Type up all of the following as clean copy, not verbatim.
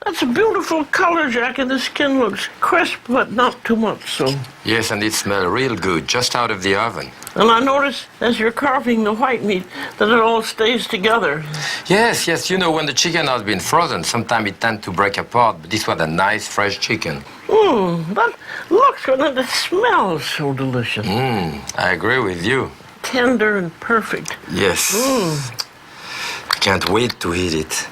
That's a beautiful color, Jack, and the skin looks crisp, but not too much so. Yes, and it smells real good, just out of the oven. And I notice as you're carving the white meat that it all stays together. Yes, yes, you know, when the chicken has been frozen, sometimes it tends to break apart, but this was a nice, fresh chicken. That looks good, and it smells so delicious. I agree with you. Tender and perfect. Yes. I can't wait to eat it.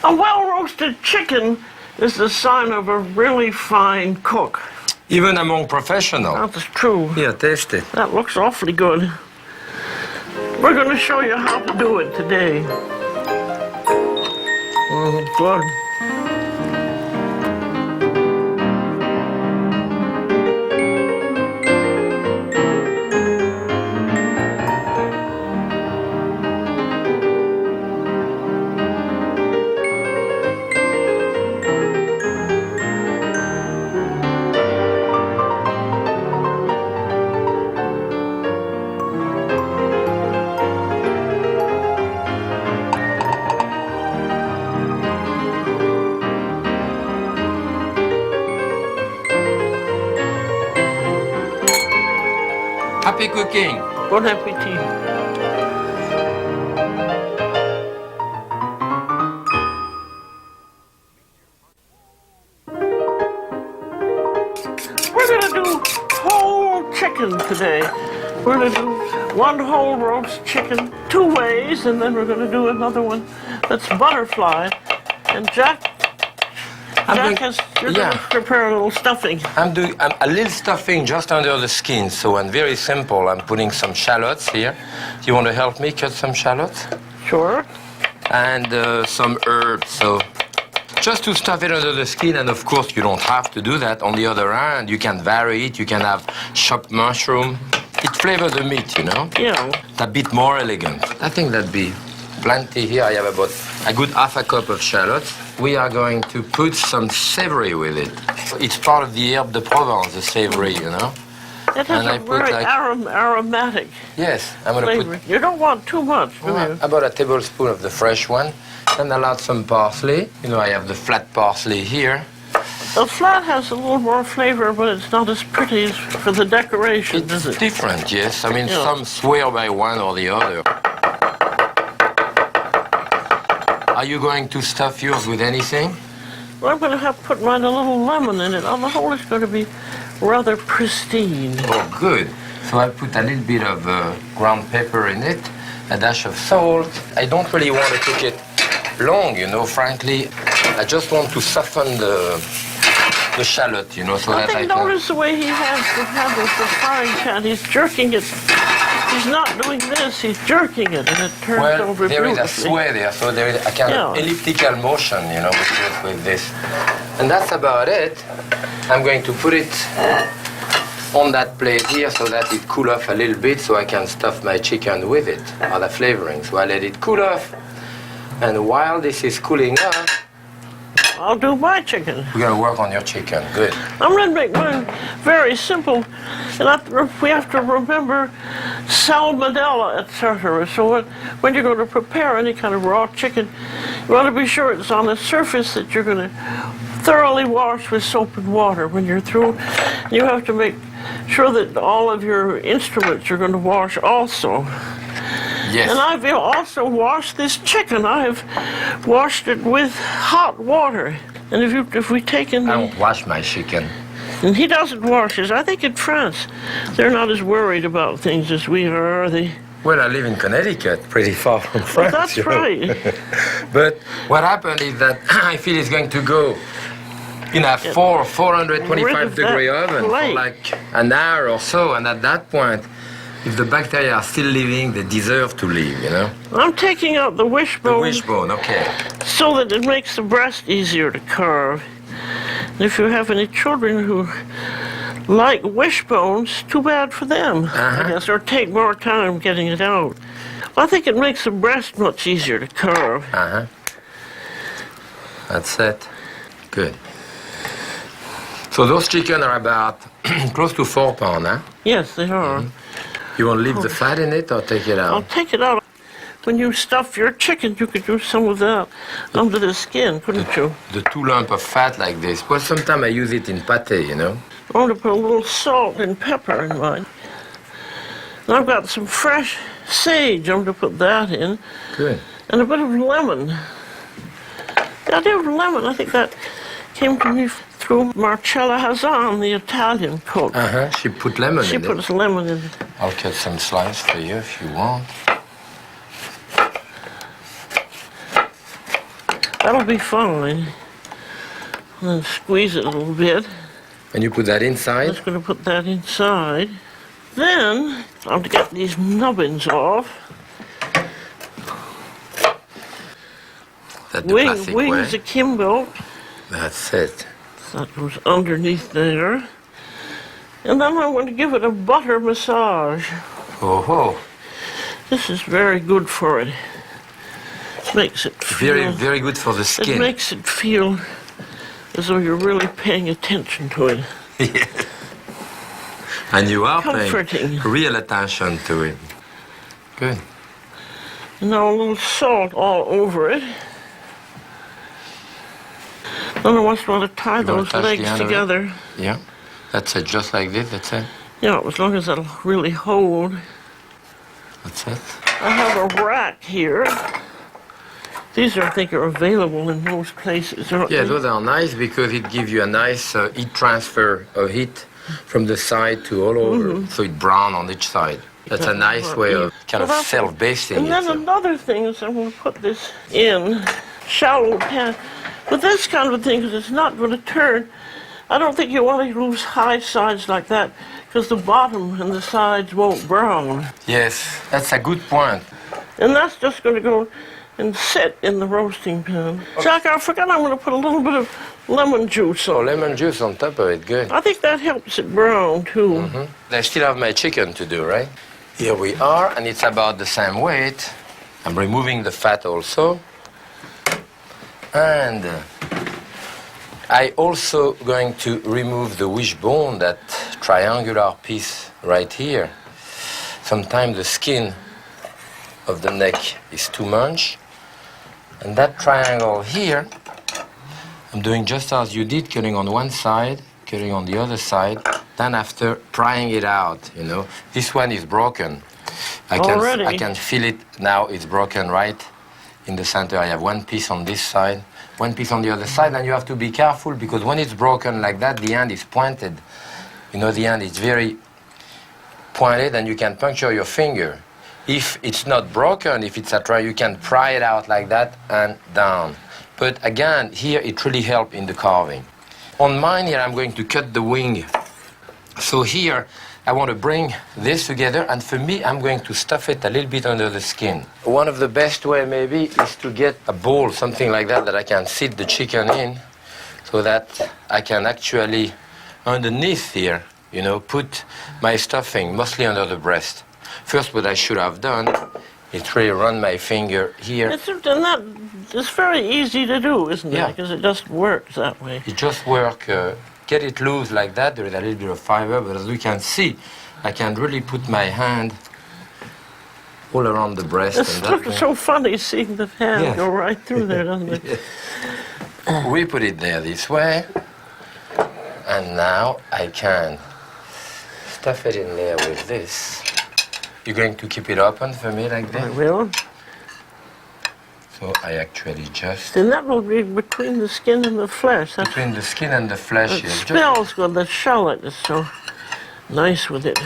A well-roasted chicken is the sign of a really fine cook. Even among professionals. That's true. Yeah, taste it. That looks awfully good. We're going to show you how to do it today. Good. Happy cooking. Bon appetit. We're going to do whole chicken today. We're going to do one whole roast chicken 2 ways, and then we're going to do another one that's butterfly. And you're going to prepare a little stuffing. I'm doing a little stuffing just under the skin, so and very simple. I'm putting some shallots here. Do you want to help me cut some shallots? Sure. And some herbs, so just to stuff it under the skin, and of course you don't have to do that. On the other hand, you can vary it. You can have chopped mushroom. It flavors the meat, you know? Yeah. A bit more elegant. I think that'd be plenty here. I have about a good half a cup of shallots. We are going to put some savory with it. It's part of the herbe de Provence, the savory, you know? It has a very aromatic I'm going to flavor. You don't want too much, do you? About a tablespoon of the fresh one. And I'll add some parsley. You know, I have the flat parsley here. The flat has a little more flavor, but it's not as pretty as for the decoration, is it? It's different, yes. I mean, some swear by one or the other. Are you going to stuff yours with anything? Well, I'm going to have to put mine a little lemon in it. On the whole, it's going to be rather pristine. Oh, good. So I put a little bit of ground pepper in it, a dash of salt. I don't really want to cook it long, you know, frankly. I just want to soften the shallot, you know, so that I can... Notice the way he has the handle for frying pan. He's jerking it. He's not doing this, he's jerking it, and it turns over beautifully. There is a sway there, so there is a kind of elliptical motion, you know, with this. And that's about it. I'm going to put it on that plate here so that it cool off a little bit so I can stuff my chicken with it, other flavoring. So I let it cool off. And while this is cooling off, I'll do my chicken. We're going to work on your chicken. Good. I'm going to make mine very simple. And we have to remember salmonella, etc. So when you're going to prepare any kind of raw chicken, you want to be sure it's on a surface that you're going to thoroughly wash with soap and water. When you're through, you have to make sure that all of your instruments you're going to wash also. Yes. And I've also washed this chicken. I have washed it with hot water. And if we take in... I don't wash my chicken. And he doesn't wash his. I think in France, they're not as worried about things as we are they? Well, I live in Connecticut, pretty far from France. Well, that's right. But what happened is that I feel it's going to go in a 425-degree oven for like an hour or so. And at that point, if the bacteria are still living, they deserve to live, you know? I'm taking out the wishbone. The wishbone, okay. So that it makes the breast easier to carve. And if you have any children who like wishbones, too bad for them, I guess, or take more time getting it out. I think it makes the breast much easier to carve. That's it. Good. So those chicken are about close to 4 pounds, huh? Yes, they are. You want to leave the fat in it or take it out? I'll take it out. when you stuff your chicken, you could use some of that under the skin, couldn't you? The 2 lumps of fat like this. Well, sometimes I use it in pate, you know. I want to put a little salt and pepper in mine. And I've got some fresh sage. I'm going to put that in. Good. And a bit of lemon. The idea of lemon, I think that came to me through Marcella Hazan, the Italian cook. She put lemon She in it. puts lemon in it. I'll cut some slice for you if you want. That'll be fine. And then squeeze it a little bit. And you put that I'm inside? just going to put that inside. Then, I have to get these nubbins off. That's the classic way. Wings akimbo. That's it. That goes underneath there. And then I want to give it a butter massage. Oh, This is very good for it. Makes it feel, very, very good for the it skin. makes it feel as though you're really paying attention to it. Yes. And you are Comforting. paying real attention to it. Good. And now a little salt all over it. Then I want to tie You wanna those touch the legs end of it? together. Yeah. That's it, just like this, that's it. Yeah, as long as that'll really hold. That's it. I have a rack here. These are, I think, are available in most places, aren't Yeah, they? those are nice because it gives you a nice heat transfer of heat from the side to all over, so it's brown on each side. That's a nice way of kind of Well, that's- self-basting And it. then so. another thing is I'm going to put this in shallow pan. With this kind of thing, because it's not going to turn, I don't think you want to use high sides like that, because the bottom and the sides won't brown. Yes, that's a good point. And that's just going to go and sit in the roasting pan. Jacques, I forgot I'm going to put a little bit of lemon juice So on. lemon juice on top of it, good. I think that helps it brown, too. I still have my chicken to do, right? Here we are, and it's about the same weight. I'm removing the fat also. And I also going to remove the wishbone, that triangular piece right here. Sometimes the skin of the neck is too much. And that triangle here, I'm doing just as you did, cutting on one side, cutting on the other side. Then after prying it out, you know, this one is broken. Already? I can feel it now, it's broken right in the center. I have one piece on this side, one piece on the other side, and you have to be careful because when it's broken like that, the end is pointed. You know, the end is very pointed and you can puncture your finger. If it's not broken, if it's a try, you can pry it out like that and down. But again, here it really helps in the carving. On mine here, I'm going to cut the wing. So here, I want to bring this together, and for me, I'm going to stuff it a little bit under the skin. One of the best way maybe is to get a bowl, something like that I can sit the chicken in, so that I can actually, underneath here, you know, put my stuffing, mostly under the breast. First, what I should have done is really run my finger here. It's very easy to do, isn't it? Yeah. Because it just works that way. It just work, get it loose like that. There is a little bit of fiber, but as you can see, I can really put my hand all around the breast. It's And that way. so funny seeing the hand Yes. go right through there, doesn't it? We put it there this way, and now I can stuff it in there with this. You're going to keep it open for me like I this? will. So I actually just, Then that will be between the skin and the flesh. That between the skin and the flesh it here. Just, smells good. The shallot is so nice with it.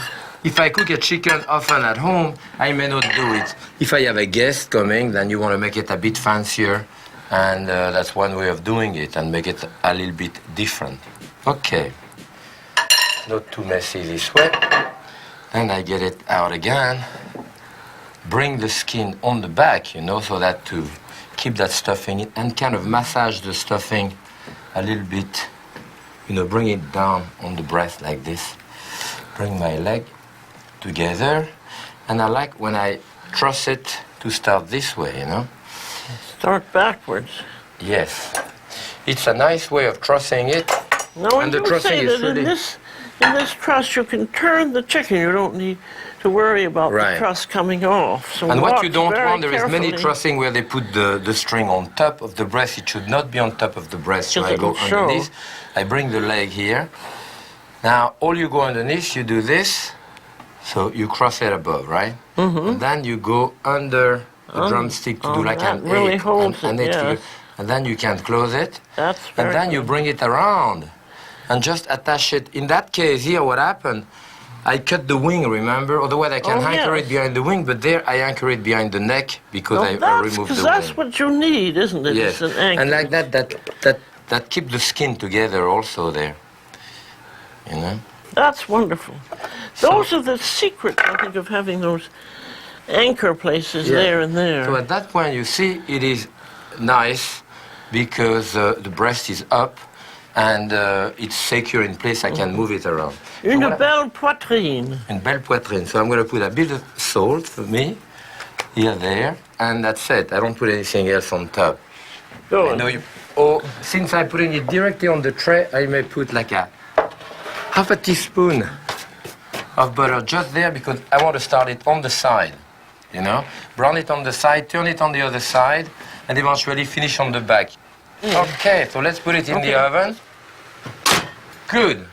if I cook a chicken often at home, I may not do it. If I have a guest coming, then you want to make it a bit fancier, and that's one way of doing it, and make it a little bit different. Okay. Not too messy this way. Then I get it out again. Bring the skin on the back, you know, so that to keep that stuffing in, and kind of massage the stuffing a little bit, you know, bring it down on the breast like this. Bring my leg together, and I like when I truss it to start this way, you know. Start backwards. Yes. It's a nice way of trussing it. Now, when And the you trussing say is that really- in this truss you can turn the chicken, you don't need to worry about Right. the truss coming off. So And what watch you don't very want, there is many carefully. trussing where they put the string on top of the breast. It should not be on top of the breast. So Because I go it'll show. underneath. I bring the leg here. Now, all you go underneath, you do this. So you cross it above, right? Mm-hmm. And then you go under the drumstick to do like that an really eight. holds an it, eight yes. and then you can close it. That's And very then you good. bring it around and just attach it. In that case here, what happened, I cut the wing, remember? Otherwise I can Oh, anchor yes. it behind the wing, but there I anchor it behind the neck because Well, I that's remove the because wing. that's what you need, isn't it? Yes, It's an anchor. and like that keep the skin together also there, you know? That's wonderful. Those are the secret, I think, of having those anchor places Yeah. there and there. So at that point, you see, it is nice because the breast is up and it's secure in place. I can move it around. So Une what I- belle poitrine. Une belle poitrine. So I'm going to put a bit of salt for me, here, there, and that's it. I don't put anything else on top. Good. I know you, or since I'm putting it directly on the tray, I may put like a half a teaspoon of butter just there because I want to start it on the side, you know? Brown it on the side, turn it on the other side, and eventually finish on the back. Okay, so let's put it in the oven. Good.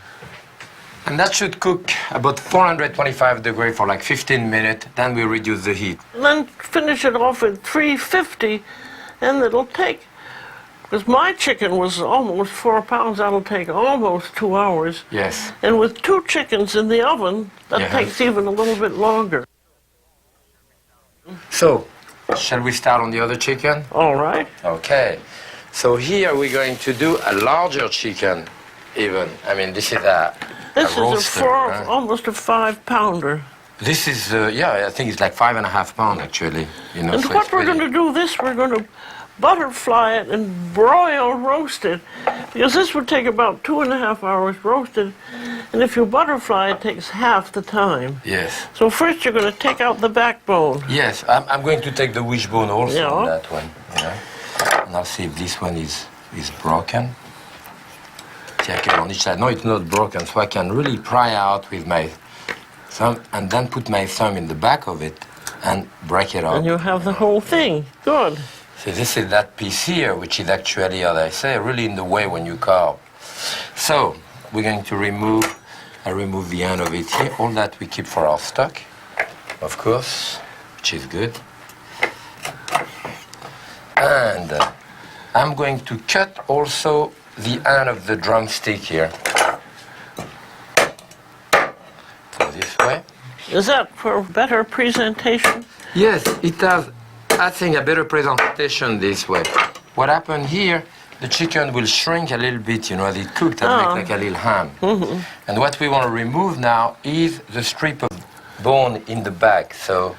And that should cook about 425 degrees for like 15 minutes, then we reduce the heat. And then finish it off at 350, and it'll take, because my chicken was almost 4 pounds, that'll take almost 2 hours. Yes. And with 2 chickens in the oven, that Yeah. takes even a little bit longer. So, shall we start on the other chicken? All right. Okay. So here we're going to do a larger chicken, even. I mean, this is a This is roaster, a 4, huh? almost a 5-pounder. This is, yeah, I think it's like 5.5 pounds actually. You know, And so what it's we're pretty- going to do this, we're going to butterfly it and broil roast it, because this would take about 2.5 hours roasted, and if you butterfly, it takes half the time. Yes. So first you're going to take out the backbone. Yes, I'm going to take the wishbone also Yeah. on that one. You know? And I'll see if this one is broken. See, I can on each side. No, it's not broken, so I can really pry out with my thumb and then put my thumb in the back of it and break it up. And you have the whole thing. Good. See, this is that piece here, which is actually, as I say, really in the way when you carve. So, we're going to I remove the end of it here. All that we keep for our stock, of course, which is good. And I'm going to cut also the end of the drumstick here. So this way. Is that for better presentation? Yes, it has, I think, a better presentation this way. What happened here, the chicken will shrink a little bit, you know, as it cooked and make like a little ham. And what we want to remove now is the strip of bone in the back. So,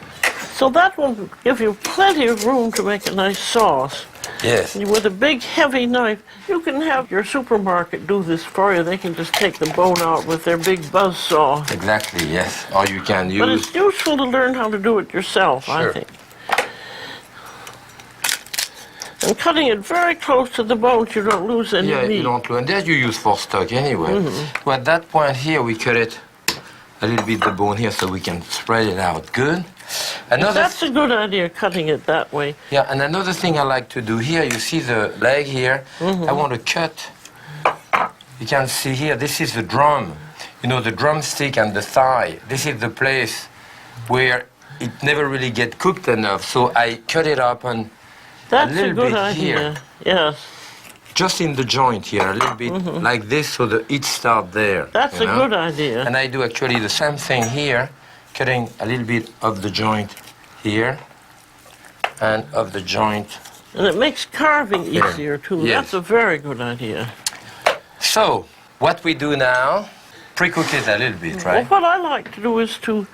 that will give you plenty of room to make a nice sauce. yes. With a big, heavy knife, you can have your supermarket do this for you. They can just take the bone out with their big buzz saw. Exactly, yes. Or you can But use... it's useful to learn how to do it yourself, Sure. I think. And cutting it very close to the bones, you don't lose any Yeah, meat. you don't lose. And that you use for stock anyway. So at that point here, we cut it a little bit the bone here so we can spread it out good. Another That's a good idea, cutting it that way. Yeah, and another thing I like to do here, you see the leg here? I want to cut. You can see here, this is the drum. You know, the drumstick and the thigh. This is the place where it never really get cooked enough. So I cut it up and That's a little good bit idea. here. Yes, just in the joint here, a little bit like this, so the heat start there. that's you a know? good idea. And I do actually the same thing here, cutting a little bit of the joint here and of the joint. And it makes carving Here. easier, too. Yes. That's a very good idea. So, what we do now, pre-cook it a little bit, Well, right? what I like to do is to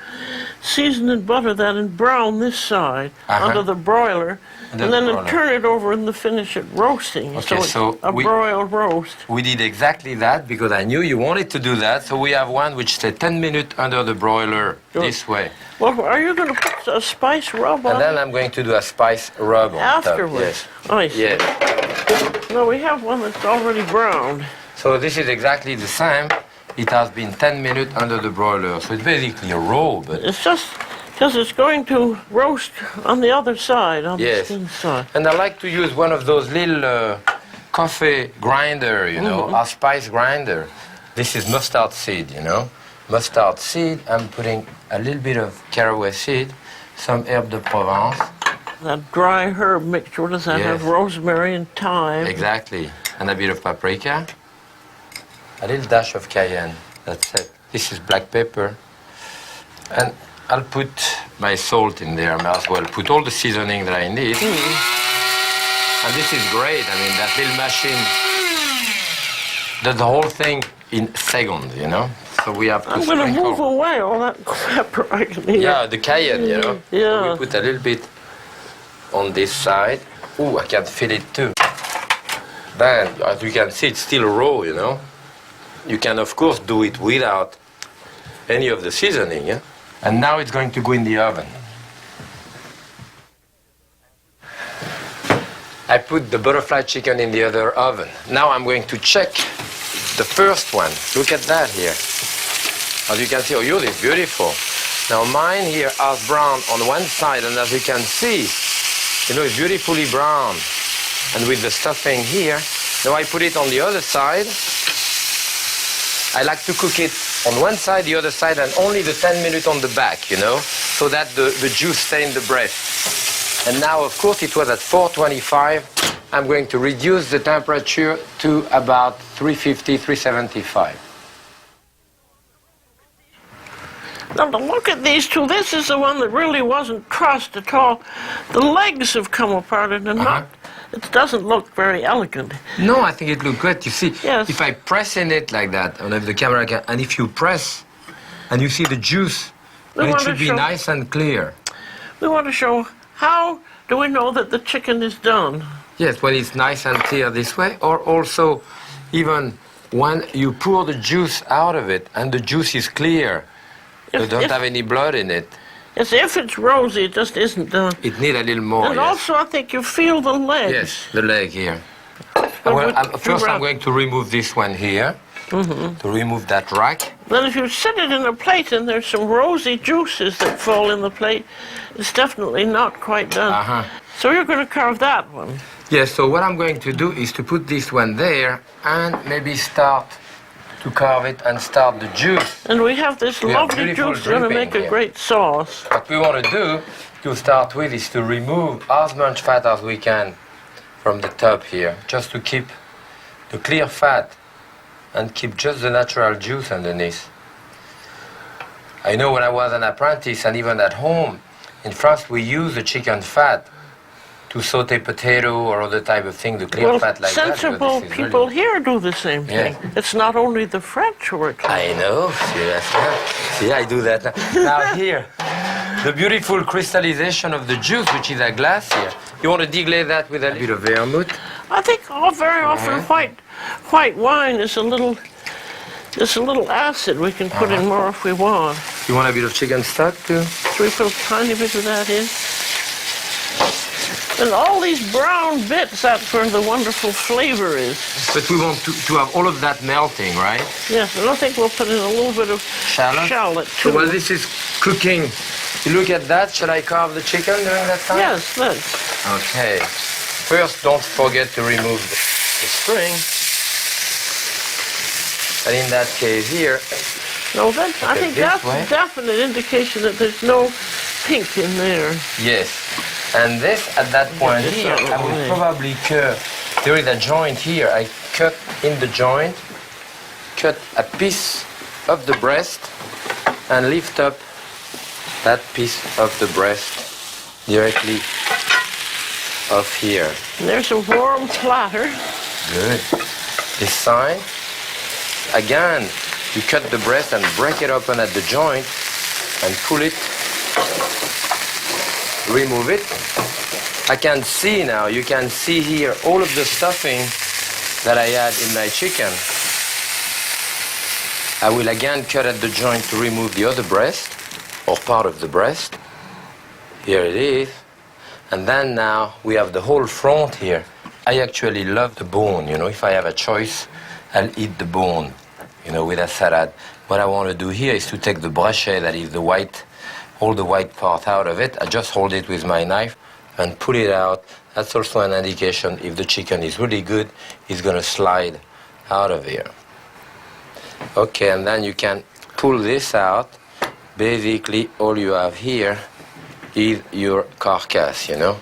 season and butter that and brown this side under the broiler, Under and the then broiler. turn it over and finish it roasting. Okay, it's so a broiled roast. We did exactly that because I knew you wanted to do that. So we have one which said 10 minutes under the broiler Good. this way. Well, are you going to put a spice rub on And then I'm going to do a spice rub on top. afterwards? I see. Yes. No, we have one that's already browned. So this is exactly the same. it has been 10 minutes under the broiler. So it's basically raw, but... It's just because it's going to roast on the other side, on the Yes. skin side. And I like to use one of those little coffee grinder, you know, a spice grinder. This is mustard seed, you know. Mustard seed, I'm putting a little bit of caraway seed, some herbe de Provence. That dry herb mixture, does that have rosemary and thyme? Exactly. And a bit of paprika. A little dash of cayenne. That's it. This is black pepper. And I'll put my salt in there as well. Put all the seasoning that I need. And this is great. I mean, that little machine does the whole thing in seconds, you know? So we have to I'm going to move away all that pepper I can hear. Yeah, the cayenne, you know? Yeah. So we put a little bit on this side. Ooh, I can feel it too. Then, as you can see, it's still raw, you know? You can, of course, do it without any of the seasoning, yeah? And now it's going to go in the oven. I put the butterfly chicken in the other oven. Now I'm going to check the first one. Look at that here. As you can see, oh, yours is beautiful. Now mine here has brown on one side, and as you can see, you know, it's beautifully brown. And with the stuffing here, now I put it on the other side. I like to cook it on one side, the other side, and only the 10 minutes on the back, you know, so that the juice stay in the breast. And now, of course, it was at 425. I'm going to reduce the temperature to about 350, 375. Now, to look at these two, this is the one that really wasn't trussed at all. The legs have come apart and it doesn't look very elegant. No, I think it looks good. You see, Yes. if I press in it like that, and if the camera can, and if you press, and you see the juice, then it should be nice and clear. We want to show how do we know that the chicken is done. Yes, when it's nice and clear this way, or also even when you pour the juice out of it and the juice is clear, you don't have any blood in it. Yes, if it's rosy, it just isn't done. It needs a little more, And yes. also, I think you feel the legs. Yes, the leg here. Well, First I'm going to remove this one here, to remove that rack. Then if you set it in a plate and there's some rosy juices that fall in the plate, it's definitely not quite done. So you're going to carve that one. Yes, so what I'm going to do is to put this one there and maybe start to carve it and start the juice. And we have this lovely juice going to make a great sauce. What we want to do to start with is to remove as much fat as we can from the top here, just to keep the clear fat and keep just the natural juice underneath. I know when I was an apprentice and even at home, in France we use the chicken fat to saute potato or other type of thing, the clear fat like that. Sensible people here do the same thing. It's not only the French who are I know. See, I do that now. Now here, the beautiful crystallization of the juice, which is a glass here. You want to deglaze that with a bit of vermouth? I think very often white wine is a little acid. We can put in more if we want. You want a bit of chicken stock too? So we put a tiny bit of that in. And all these brown bits, that's where the wonderful flavor is. But we want to have all of that melting, right? Yes, and I think we'll put in a little bit of shallot too. So while this is cooking, you look at that. Shall I carve the chicken during that time? Yes, let's. Okay. First, don't forget to remove the string. And in that case here... No, I think that's a definite indication that there's no pink in there. Yes. And this, at that point here, I will probably cut, there is a joint here, I cut in the joint, cut a piece of the breast, and lift up that piece of the breast directly off here. And there's a warm platter. Good. This side, again, you cut the breast and break it open at the joint, and pull it, remove it. I can see now, you can see here all of the stuffing that I had in my chicken. I will again cut at the joint to remove the other breast, or part of the breast. Here it is. And then now we have the whole front here. I actually love the bone, you know, if I have a choice, I'll eat the bone. you know, with a salad. What I want to do here is to take the brochet, that is the white, all the white part out of it. I just hold it with my knife and pull it out. That's also an indication if the chicken is really good, it's going to slide out of here. Okay, and then you can pull this out. Basically, all you have here is your carcass, you know.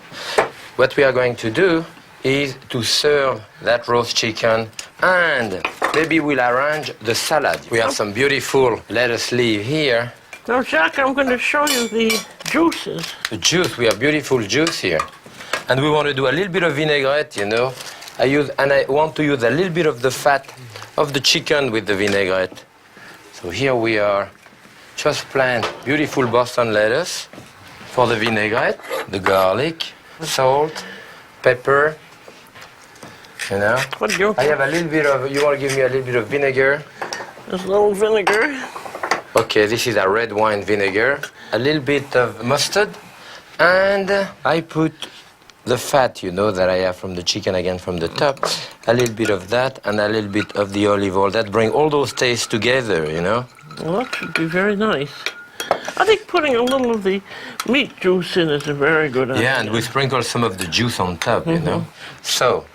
What we are going to do is to serve that roast chicken, and maybe we'll arrange the salad. We have some beautiful lettuce leaf here. Now, Jacques, I'm going to show you the juices. The juice, we have beautiful juice here. And we want to do a little bit of vinaigrette, you know. I want to use a little bit of the fat of the chicken with the vinaigrette. So here we are, just plain beautiful Boston lettuce for the vinaigrette, the garlic, salt, pepper, you know. I have a little bit of, you want to give me a little bit of vinegar? There's a little vinegar. Okay, this is a red wine vinegar, a little bit of mustard, and I put the fat, you know, that I have from the chicken again from the top, a little bit of that and a little bit of the olive oil. That bring all those tastes together, you know. Well, that should be very nice. I think putting a little of the meat juice in is a very good idea. Yeah, and we sprinkle some of the juice on top, you know. So,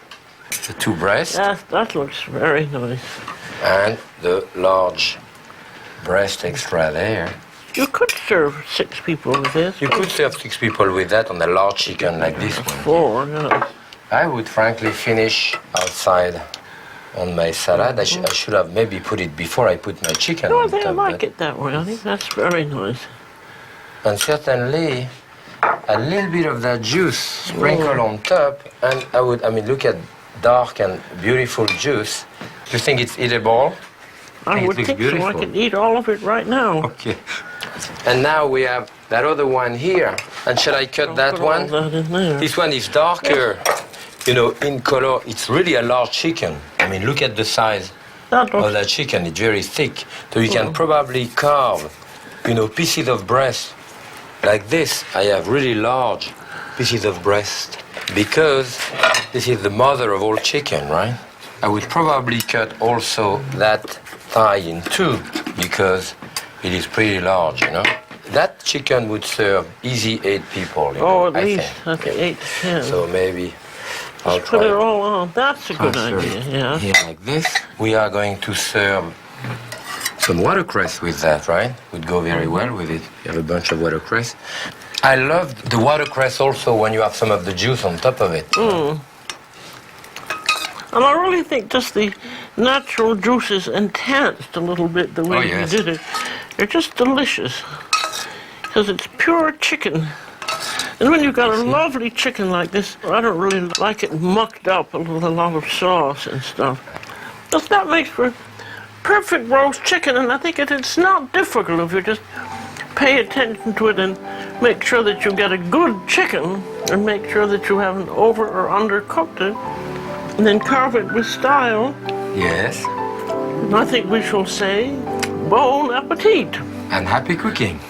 the two breasts. That looks very nice. And the large breast extra there. You could serve 6 people with this. You could serve 6 people with that on a large chicken like this one. 4, yeah. I would frankly finish outside on my salad. I should have maybe put it before I put my chicken No, on top. I like it that way. I think that's very nice. And certainly a little bit of that juice sprinkled on top. And I mean, look at dark and beautiful juice. Do you think it's eatable? I would think so. I could eat all of it right now. Okay. And now we have that other one here. And shall I cut that one? That in there. This one is darker, you know, in color. It's really a large chicken. I mean, look at the size of that chicken. It's very thick. So you can probably carve, you know, pieces of breast like this. I have really large pieces of breast because this is the mother of all chicken, right? I would probably cut also that thigh in 2 because it is pretty large, you know. That chicken would serve easy 8 people, you know, at least. Okay, 8 to 10. So maybe I'll put it all on. That's a good idea, yeah. Here like this. We are going to serve some watercress with that, right? Would go very well with it. You have a bunch of watercress. I love the watercress also when you have some of the juice on top of it. And I really think just the natural juices enhanced a little bit the way you did it. They're just delicious because it's pure chicken. And when you've got a lovely chicken like this, I don't really like it mucked up with a lot of sauce and stuff. But that makes for perfect roast chicken, and I think it's not difficult if you just pay attention to it and make sure that you get a good chicken and make sure that you haven't over or undercooked it. And then carve it with style. Yes. And I think we shall say, bon appetit. And happy cooking.